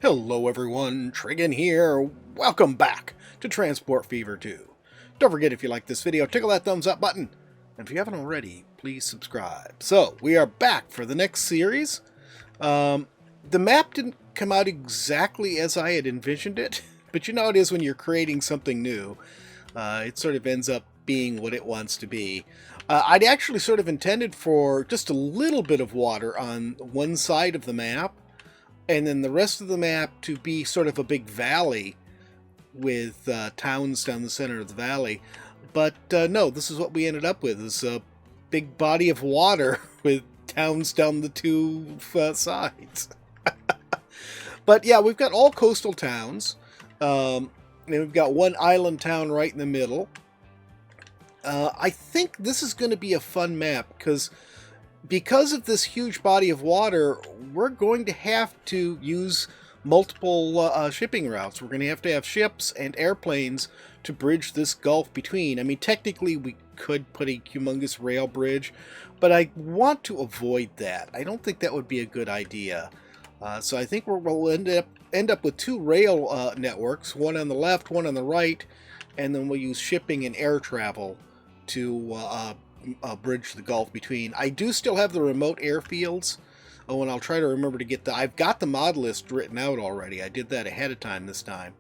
Hello everyone, Trigan here. Welcome back to Transport Fever 2. Don't forget, if you like this video, tickle that thumbs up button. And if you haven't already, please subscribe. So, we are back for the next series. The map didn't come out exactly as I had envisioned it, but you know how it is when you're creating something new. It sort of ends up being what it wants to be. I'd actually sort of intended for just a little bit of water on one side of the map, and then the rest of the map to be sort of a big valley with towns down the center of the valley. But no, this is what we ended up with, is a big body of water with towns down the two sides. But yeah, we've got all coastal towns. And we've got one island town right in the middle. I think this is going to be a fun map because of this huge body of water, we're going to have to use multiple shipping routes. We're going to have ships and airplanes to bridge this gulf between. I mean, technically we could put a humongous rail bridge, but I want to avoid that. I don't think that would be a good idea. So I think we'll end up with two rail networks, one on the left, one on the right, and then we'll use shipping and air travel to bridge the gulf between. I do still have the remote airfields. Oh, and I'll try to remember to get I've got the mod list written out already. I did that ahead of time this time.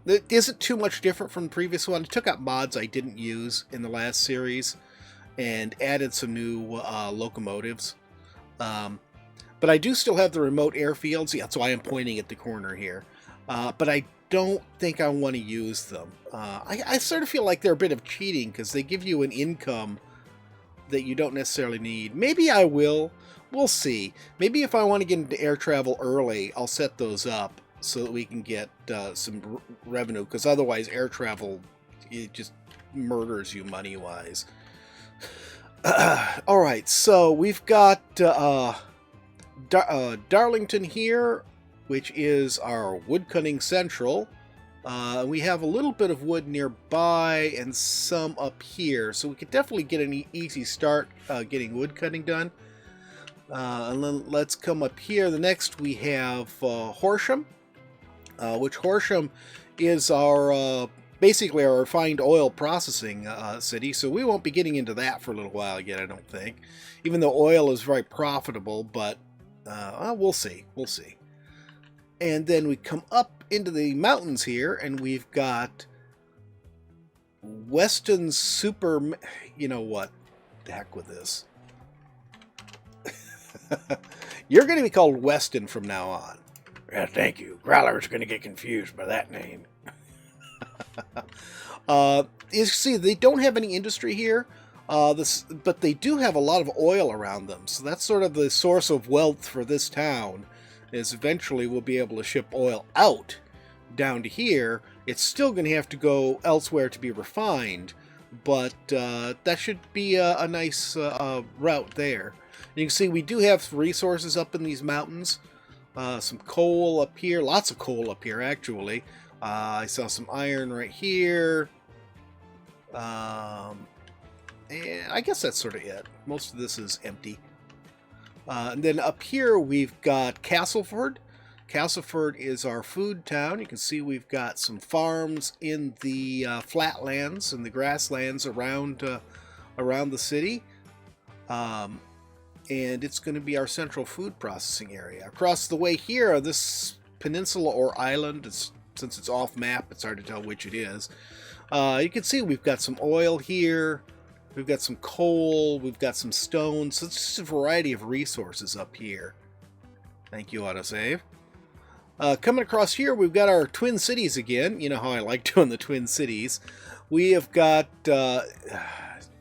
It isn't too much different from the previous one. I took out mods I didn't use in the last series and added some new locomotives. But I do still have the remote airfields. Yeah, that's why I'm pointing at the corner here. But I don't think I want to use them. I sort of feel like they're a bit of cheating because they give you an income that you don't necessarily need. Maybe I will. We'll see. Maybe if I want to get into air travel early, I'll set those up so that we can get some revenue, because otherwise air travel, it just murders you money-wise. Alright, so we've got Darlington here, which is our woodcutting central. We have a little bit of wood nearby and some up here, so we could definitely get an easy start getting woodcutting done. And then let's come up here. The next we have Horsham, which Horsham is our basically our refined oil processing city, so we won't be getting into that for a little while yet, I don't think. Even though oil is very profitable, but we'll see. We'll see. And then we come up into the mountains here, and we've got Weston Super... You know what? The heck with this. You're going to be called Weston from now on. Yeah, thank you. Growler's going to get confused by that name. You see, they don't have any industry here, but they do have a lot of oil around them. So that's sort of the source of wealth for this town, is eventually we'll be able to ship oil out down to here. It's still going to have to go elsewhere to be refined, but that should be a nice route there. You can see we do have resources up in these mountains. Some coal up here. Lots of coal up here, actually. I saw some iron right here. And I guess that's sort of it. Most of this is empty. And then up here we've got Castleford. Castleford is our food town. You can see we've got some farms in the flatlands and the grasslands around the city. And it's going to be our central food processing area. Across the way here, this peninsula or island, since it's off map, it's hard to tell which it is. You can see we've got some oil here, we've got some coal, we've got some stone, so it's just a variety of resources up here. Thank you, autosave. Coming across here, we've got our Twin Cities again. You know how I like doing the Twin Cities. We have got...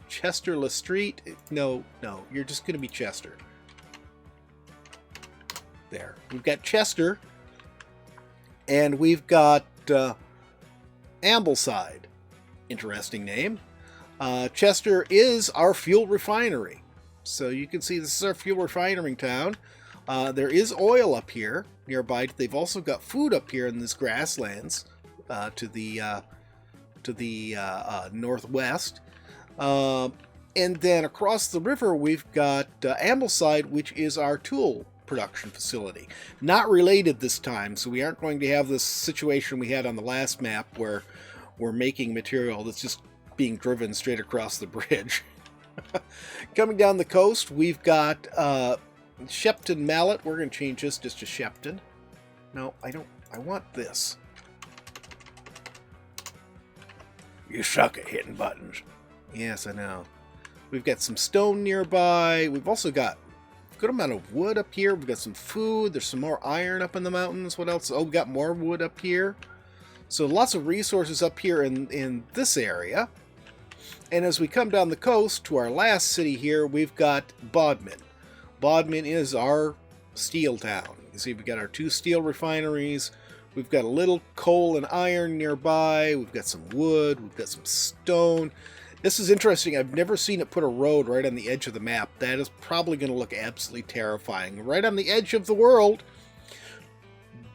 Chester La Street. No, you're just going to be Chester. There. We've got Chester. And we've got Ambleside. Interesting name. Chester is our fuel refinery. So you can see this is our fuel refinery town. There is oil up here nearby. They've also got food up here in this grasslands to the northwest. And then across the river we've got Ambleside, which is our tool production facility. Not related this time, so we aren't going to have this situation we had on the last map where we're making material that's just being driven straight across the bridge. Coming down the coast, we've got Shepton Mallet. We're going to change this just to Shepton. No, I don't. I want this. You suck at hitting buttons. Yes, I know. We've got some stone nearby. We've also got a good amount of wood up here. We've got some food. There's some more iron up in the mountains. What else? Oh, we've got more wood up here. So lots of resources up here in this area. And as we come down the coast to our last city here, we've got Bodmin. Bodmin is our steel town. You see, we've got our 2 steel refineries. We've got a little coal and iron nearby. We've got some wood. We've got some stone. This is interesting. I've never seen it put a road right on the edge of the map. That is probably going to look absolutely terrifying. Right on the edge of the world.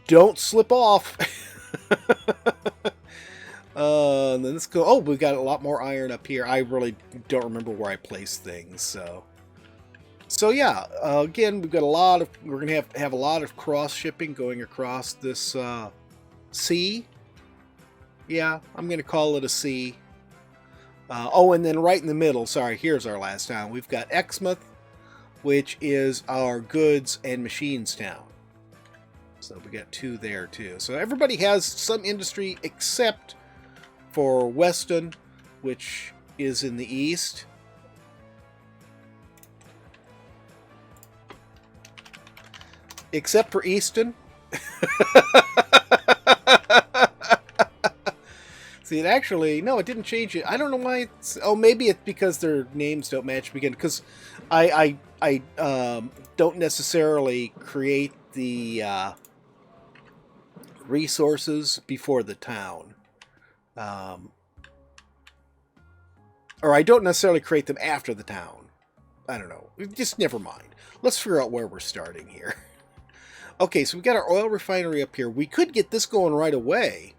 Don't slip off. And then let's go. Oh, we've got a lot more iron up here. I really don't remember where I placed things. So yeah. Again, we've got a lot of. We're gonna have a lot of cross shipping going across this sea. Yeah, I'm gonna call it a sea. Oh, and then right in the middle. Sorry, here's our last town. We've got Exmouth, which is our goods and machines town. So we got 2 there too. So everybody has some industry except for Weston, which is in the east. Except for Easton. See, it actually... No, it didn't change it. I don't know why it's... Oh, maybe it's because their names don't match again. Because I don't necessarily create the resources before the town. Or I don't necessarily create them after the town. I don't know. Just never mind. Let's figure out where we're starting here. Okay, so we got our oil refinery up here. We could get this going right away.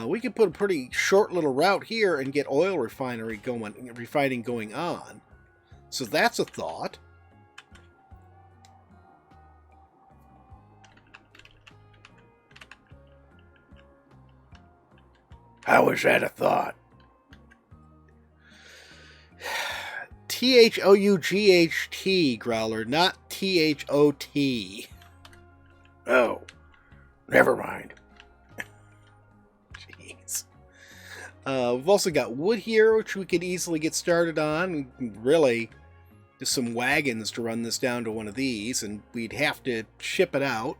We could put a pretty short little route here and get oil refining going on. So that's a thought. How is that a thought? THOUGHT, Growler, not THOT. Oh, never mind. Jeez. We've also got wood here, which we could easily get started on. Really, just some wagons to run this down to one of these, and we'd have to ship it out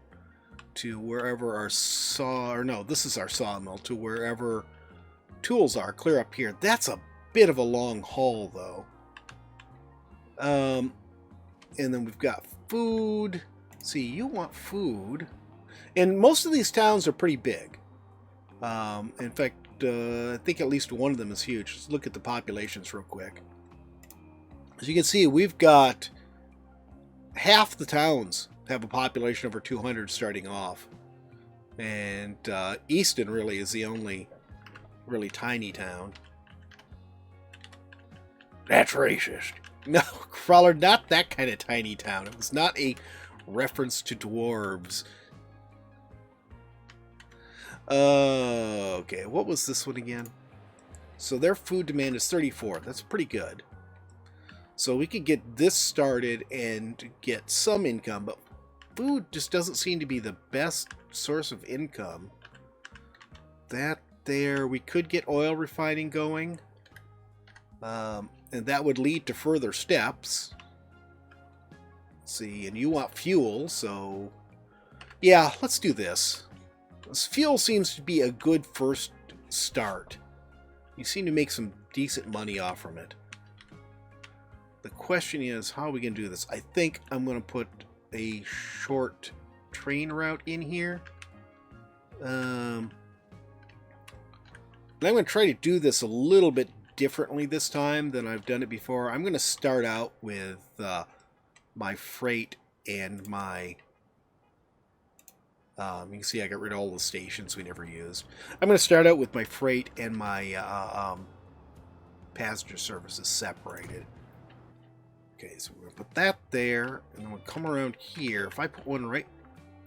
to wherever our this is our sawmill, to wherever tools are, clear up here. That's a bit of a long haul, though. And then we've got food. See, you want food. And most of these towns are pretty big. In fact, I think at least one of them is huge. Let's look at the populations real quick. As you can see, we've got half the towns have a population over 200 starting off. And Easton really is the only really tiny town. That's racist. No, Crawler, not that kind of tiny town. It was not a reference to dwarves. Okay, what was this one again? So their food demand is 34. That's pretty good. So we could get this started and get some income, but food just doesn't seem to be the best source of income. That there, we could get oil refining going. And that would lead to further steps. Let's see, and you want fuel, so... Yeah, let's do this. This fuel seems to be a good first start. You seem to make some decent money off from it. The question is, how are we going to do this? I think I'm going to put a short train route in here. And I'm going to try to do this a little bit differently this time than I've done it before. I'm going to start out with my freight and my... you can see I got rid of all the stations we never used. I'm going to start out with my freight and my passenger services separated. Okay, so we're going to put that there, and then we'll come around here. If I put one right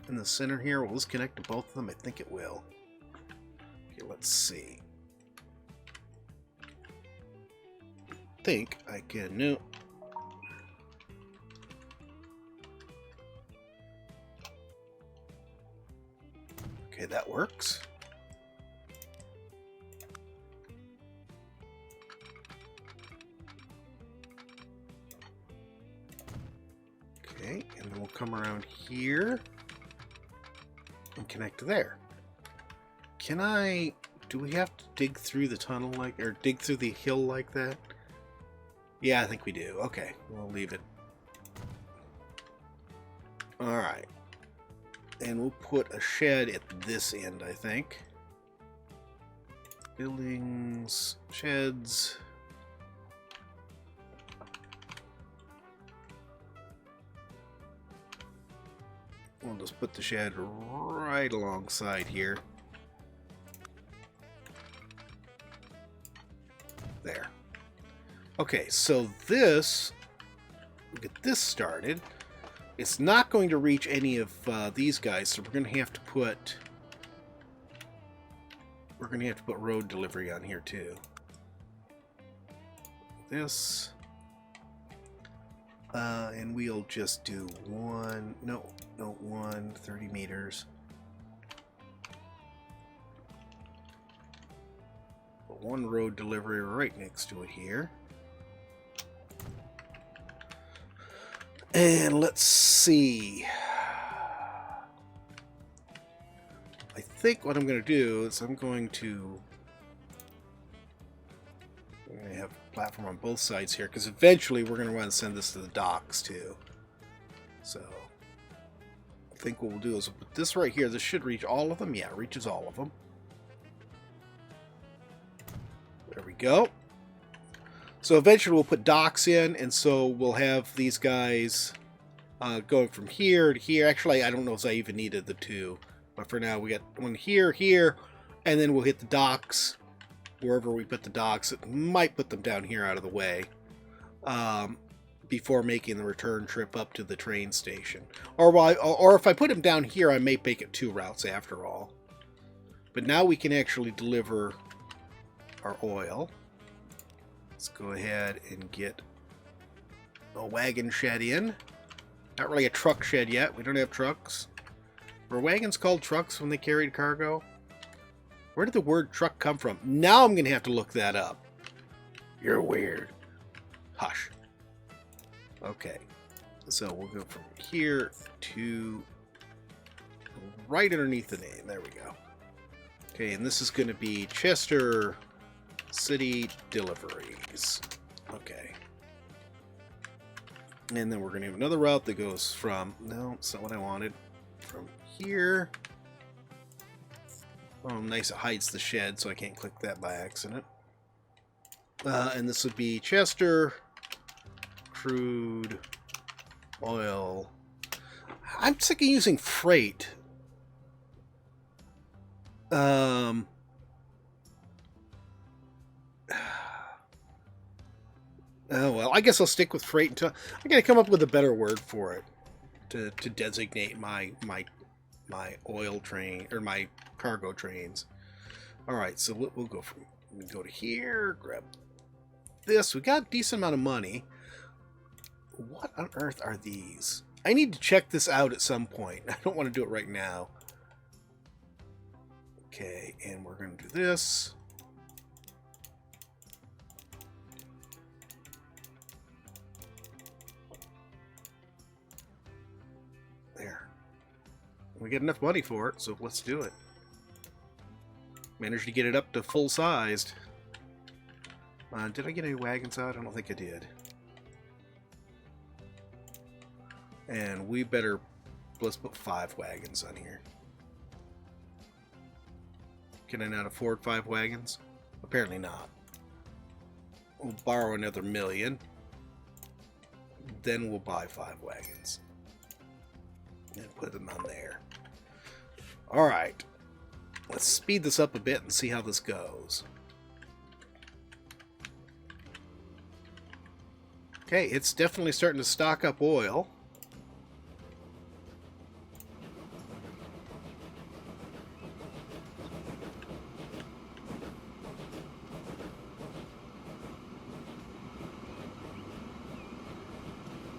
in the center here, will this connect to both of them? I think it will. Okay, let's see. I think I can... No. Okay, that works. Okay, and then we'll come around here and connect to there. Can I... Do we have to dig through the tunnel like... or dig through the hill like that? Yeah, I think we do. Okay, we'll leave it. Alright. And we'll put a shed at this end, I think. Buildings, sheds. We'll just put the shed right alongside here. There. Okay, so this, we'll get this started. It's not going to reach any of these guys, so we're going to have to put road delivery on here too. This, and we'll just do one. No, 30 meters. Put one road delivery right next to it here. And let's see. I think what I'm going to do is I'm going to have a platform on both sides here, because eventually we're going to want to send this to the docks too. So I think what we'll do is we'll put this right here. This should reach all of them. Yeah, it reaches all of them. There we go. So eventually we'll put docks in, and so we'll have these guys going from here to here. Actually, I don't know if I even needed the two, but for now we got one here, here, and then we'll hit the docks wherever we put the docks. It might put them down here out of the way before making the return trip up to the train station. Or if I put them down here, I may make it 2 routes after all. But now we can actually deliver our oil. Let's go ahead and get a wagon shed in. Not really a truck shed yet. We don't have trucks. Were wagons called trucks when they carried cargo? Where did the word truck come from? Now I'm going to have to look that up. You're weird. Hush. Okay. So we'll go from here to right underneath the name. There we go. Okay, and this is going to be Chester City Deliveries. Okay. And then we're going to have another route that goes from... No, it's not what I wanted. From here. Oh, nice. It hides the shed, so I can't click that by accident. And this would be Chester Crude Oil. I'm sick of using freight. Oh, well, I guess I'll stick with freight until I gotta come up with a better word for it to designate my oil train or my cargo trains. All right, so we'll go to here, grab this. We got a decent amount of money. What on earth are these? I need to check this out at some point. I don't want to do it right now. Okay, and we're going to do this. There. We get enough money for it, so let's do it. Managed to get it up to full-sized. Did I get any wagons out? I don't think I did. And we better... Let's put 5 wagons on here. Can I not afford 5 wagons? Apparently not. We'll borrow another $1 million. Then we'll buy 5 wagons. And put them on there. Alright. Let's speed this up a bit and see how this goes. Okay, it's definitely starting to stock up oil.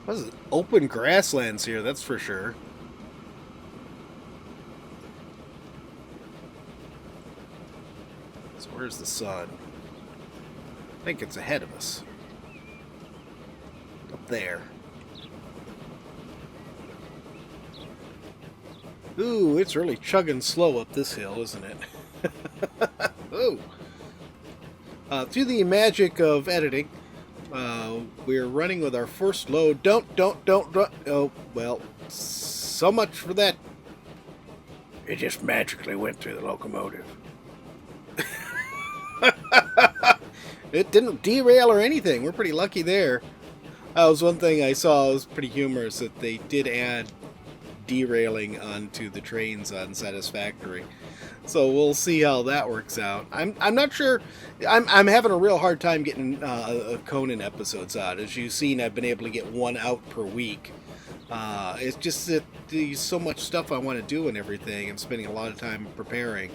This is open grasslands here, that's for sure. So where's the sun? I think it's ahead of us. Up there. Ooh, it's really chugging slow up this hill, isn't it? Ooh. Through the magic of editing, we're running with our first load. Don't run. Oh, well, so much for that. It just magically went through the locomotive. It didn't derail or anything. We're pretty lucky there. That was one thing I saw. It was pretty humorous that they did add derailing onto the trains on Satisfactory. So we'll see how that works out. I'm not sure. I'm having a real hard time getting Conan episodes out. As you've seen, I've been able to get one out per week. It's just that there's so much stuff I want to do and everything. I'm spending a lot of time preparing.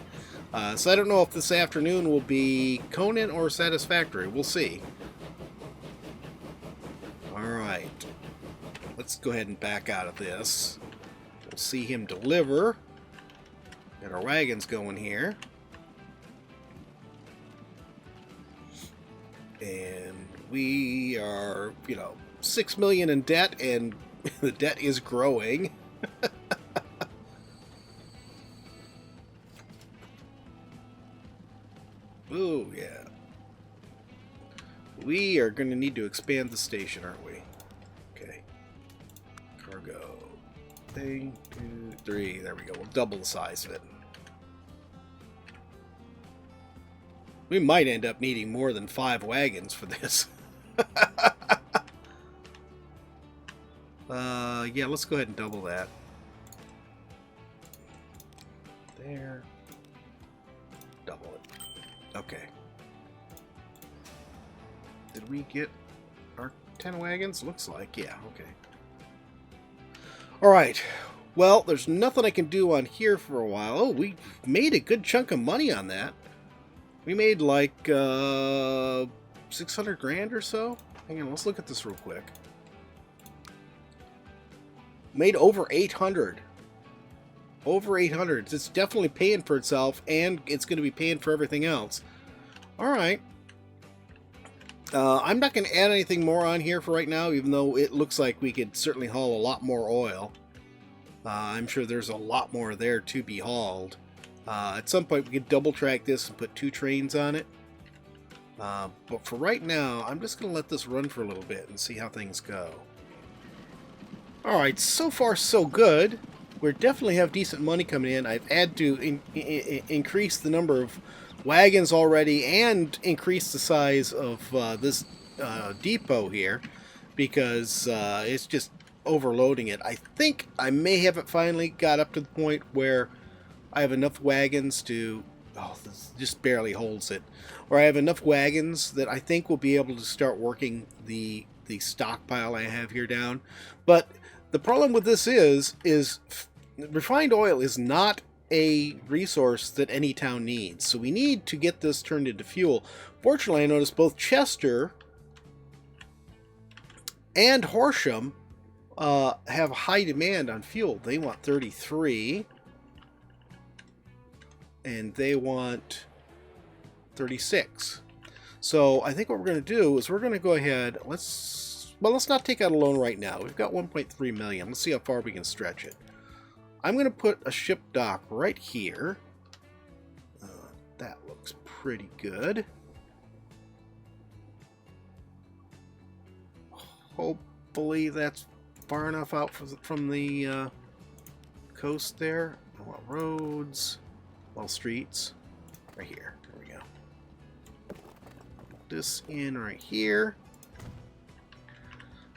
So I don't know if this afternoon will be Conan or Satisfactory. We'll see. Alright. Let's go ahead and back out of this. We'll see him deliver. Got our wagons going here. And we are, 6 million in debt, and the debt is growing. Ooh, yeah. We are going to need to expand the station, aren't we? Okay. Cargo. Thing, 2, 3. There we go. We'll double the size of it. We might end up needing more than 5 wagons for this. Yeah, let's go ahead and double that. There. Double it. Okay. Did we get our 10 wagons? Looks like, yeah, okay. Alright. Well, there's nothing I can do on here for a while. Oh, we made a good chunk of money on that. We made like 600 grand or so. Hang on, let's look at this real quick. Made over 800. Over 800. It's definitely paying for itself, and it's going to be paying for everything else. Alright. I'm not going to add anything more on here for right now, even though it looks like we could certainly haul a lot more oil. I'm sure there's a lot more there to be hauled. At some point we could double track this and put 2 trains on it. But for right now, I'm just going to let this run for a little bit and see how things go. Alright, so far so good. We definitely have decent money coming in. I've had to increase the number of wagons already and increase the size of this depot here because it's just overloading it. I think I may have it finally got up to the point where I have enough wagons to... Oh, this just barely holds it. Or I have enough wagons that I think we'll be able to start working the stockpile I have here down. But the problem with this is refined oil is not a resource that any town needs. So we need to get this turned into fuel. Fortunately, I noticed both Chester and Horsham have high demand on fuel. They want 33. And they want 36. So I think what we're going to do is we're going to go ahead. Let's not take out a loan right now. We've got 1.3 million. Let's see how far we can stretch it. I'm going to put a ship dock right here. That looks pretty good. Hopefully that's far enough out from the coast there. I want roads. Well, streets. Right here. There we go. Put this in right here.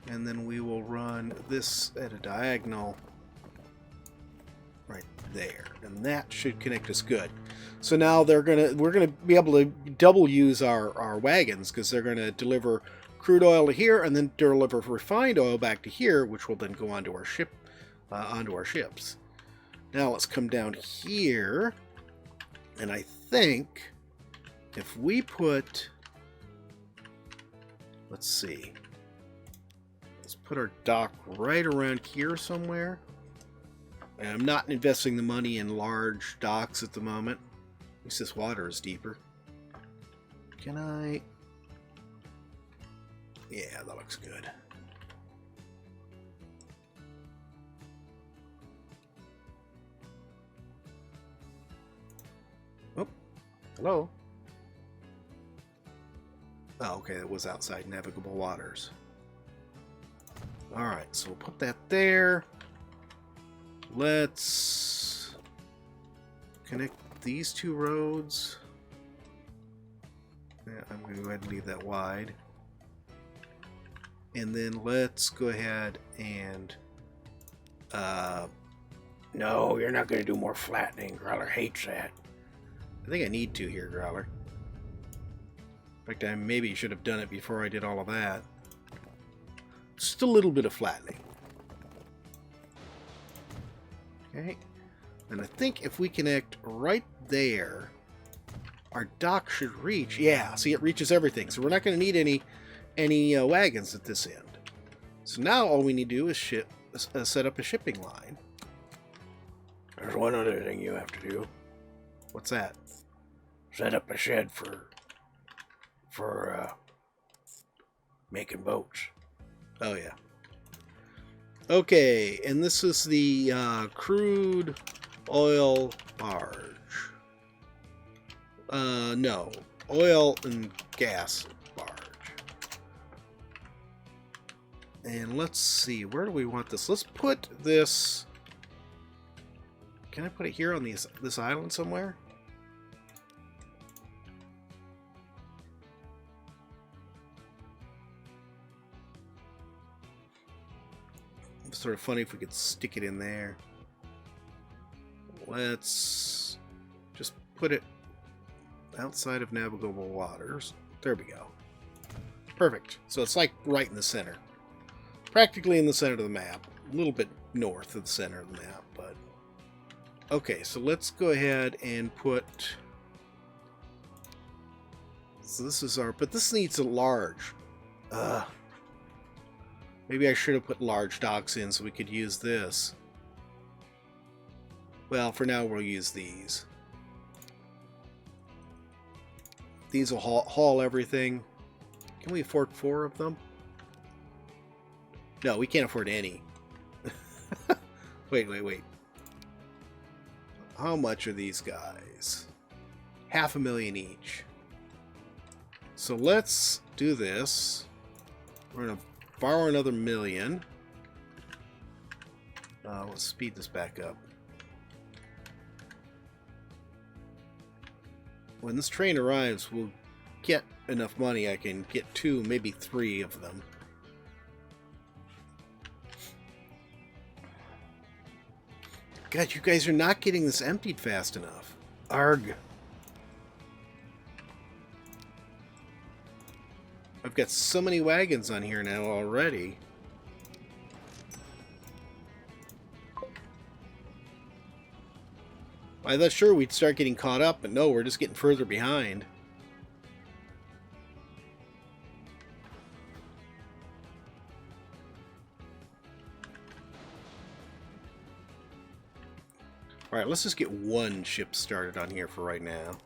And then we will run this at a diagonal right there. And that should connect us good. So now we're gonna be able to double use our wagons because they're gonna deliver crude oil to here, and then deliver refined oil back to here, which will then go onto our ship, onto our ships. Now let's come down here, and I think if we put, let's see, let's put our dock right around here somewhere. And I'm not investing the money in large docks at the moment. At least this water is deeper. Can I? Yeah, that looks good. Oh, hello. Oh, okay, it was outside navigable waters. Alright, so we'll put that there. Let's connect these two roads. Yeah, I'm going to go ahead and leave that wide. And then let's go ahead and... No, you're not going to do more flattening. Growler hates that. I think I need to here, Growler. In fact, I maybe should have done it before I did all of that. Just a little bit of flattening. Okay. And I think if we connect right there, our dock should reach. Yeah, see, it reaches everything. So we're not going to need any wagons at this end. So now all we need to do is set up a shipping line. There's one other thing you have to do. What's that? Set up a shed for making boats. Oh, yeah. Okay, and this is the crude oil barge. No, oil and gas barge. And let's see, where do we want this? Let's put this... Can I put it here on this island somewhere? It's sort of funny if we could stick it in there. Let's just put it outside of navigable waters. There we go. Perfect. So it's like right in the center. Practically in the center of the map. A little bit north of the center of the map, but... Okay, so let's go ahead and put... So this is our... But this needs a large. Maybe I should have put large docks in so we could use this. Well, for now we'll use these. These will haul everything. Can we afford 4 of them? No, we can't afford any. Wait. How much are these guys? $500,000 each. So let's do this. We're going to borrow another $1 million. Let's speed this back up. When this train arrives, we'll get enough money. I can get 2, maybe 3 of them. God, you guys are not getting this emptied fast enough. Arg. I've got so many wagons on here now already. I thought sure we'd start getting caught up, but no, we're just getting further behind. Alright, let's just get 1 ship started on here for right now.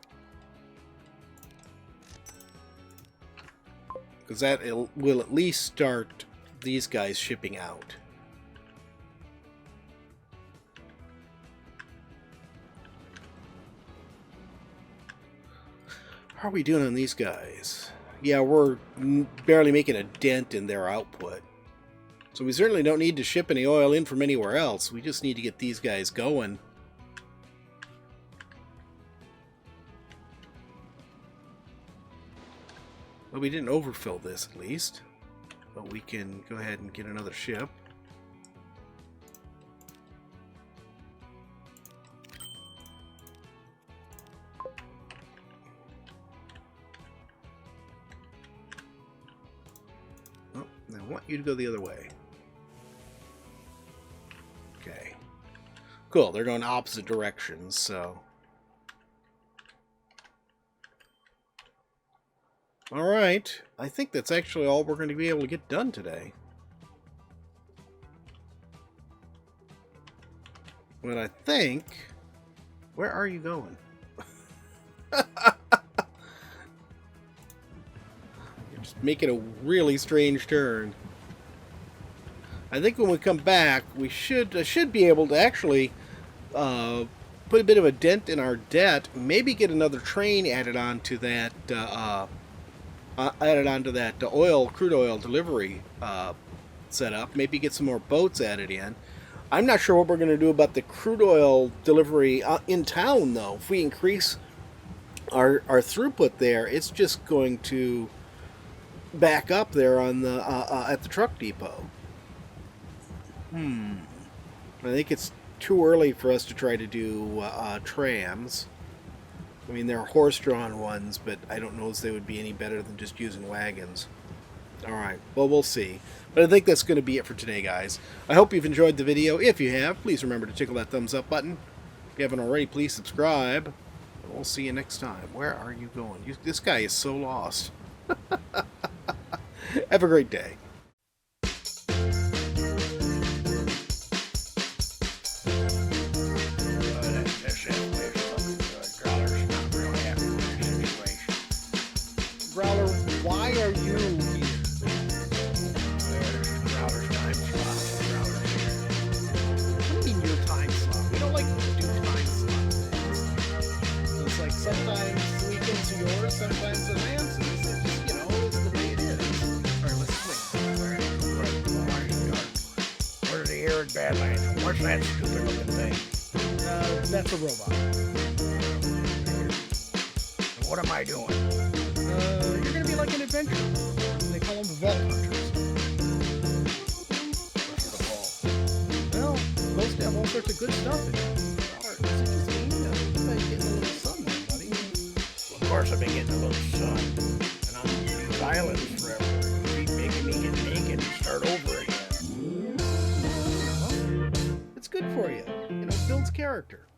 Because that will at least start these guys shipping out. How are we doing on these guys? Yeah, we're barely making a dent in their output. So we certainly don't need to ship any oil in from anywhere else. We just need to get these guys going. Well, we didn't overfill this, at least. But we can go ahead and get another ship. you to go the other way. Okay. Cool, they're going opposite directions, so... Alright, I think that's actually all we're going to be able to get done today. But I think... Where are you going? You're just making a really strange turn. I think when we come back, we should be able to actually put a bit of a dent in our debt. Maybe get another train added onto that crude oil delivery setup. Maybe get some more boats added in. I'm not sure what we're going to do about the crude oil delivery in town, though. If we increase our throughput there, it's just going to back up there on the at the truck depot. I think it's too early for us to try to do trams. I mean, they're horse-drawn ones, but I don't know if they would be any better than just using wagons. Alright, well, we'll see. But I think that's going to be it for today, guys. I hope you've enjoyed the video. If you have, please remember to tickle that thumbs up button. If you haven't already, please subscribe. And we'll see you next time. Where are you going? This guy is so lost. Have a great day. Growler, why are you here? Growler's time slot. What do you mean your time slot? We don't like to do time slot things. It's like sometimes the weekends are yours, sometimes the Nancy's. It's just, you know, it's the way it is. Alright, let's swing. Where's the air and Badlands? What's that stupid looking thing? That's a robot. And what am I doing? You're gonna be like an adventurer. They call them vault hunters. What's the ball? Well, supposed to have all sorts of good stuff in it. Is it just me? You've been getting a little sun there, buddy. Well, of course I've been getting a little sun. And I'm on these islands forever. You keep making me get naked and start over again. Well, it's good for you. You know, it builds character.